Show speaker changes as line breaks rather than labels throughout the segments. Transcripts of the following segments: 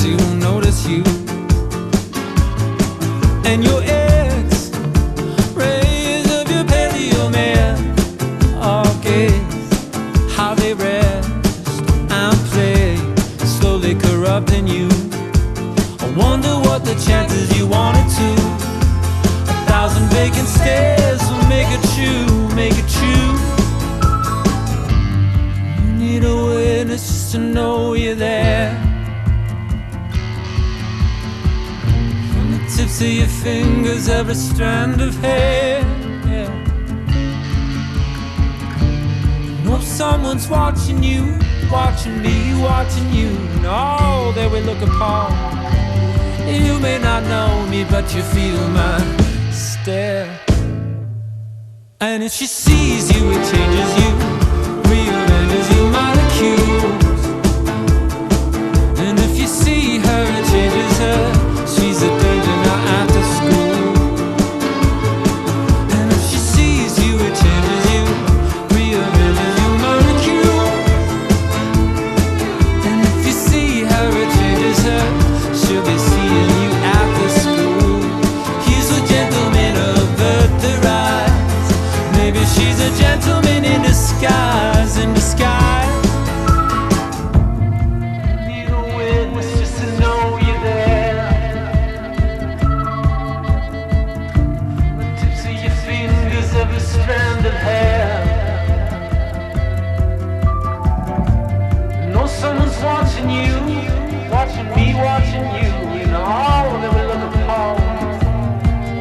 She won't notice you and your ex rays of your paleo man. All gaze how they rest and play, slowly corrupting you. I wonder what the chances you wanted to. 1,000 vacant stares will make it true, make it true. You need a witness just to know you're there. Tips of your fingers, every strand of hair, yeah. Know someone's watching you, watching me, watching you, and all that we look upon. You may not know me, but you feel my stare. And if she sees you, it changes you, rearranges your molecules. And if you see her, it changes her. She's a danger now after school. And if she sees you, it changes you, rearranges your molecule. And if you see her, it changes her. She'll be seeing you after school. He's a gentleman of the rise. Maybe she's a gentleman in disguise, in disguise. Need a witness just to know you're there. Every strand of hair. Know someone's watching you, watching me, watching you. You know all that we look upon.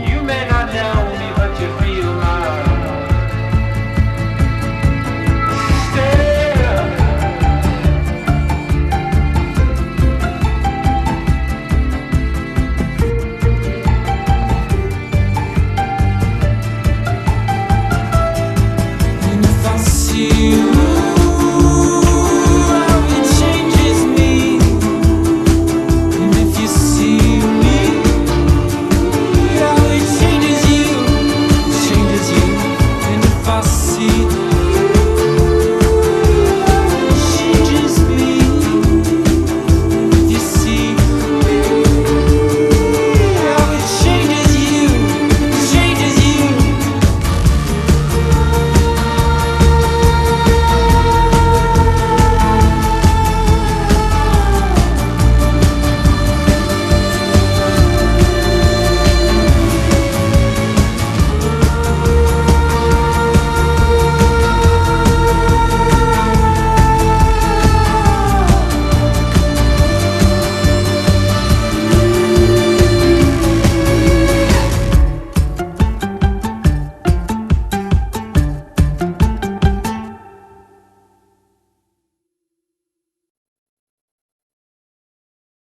You may not know me, but you feel my stare. See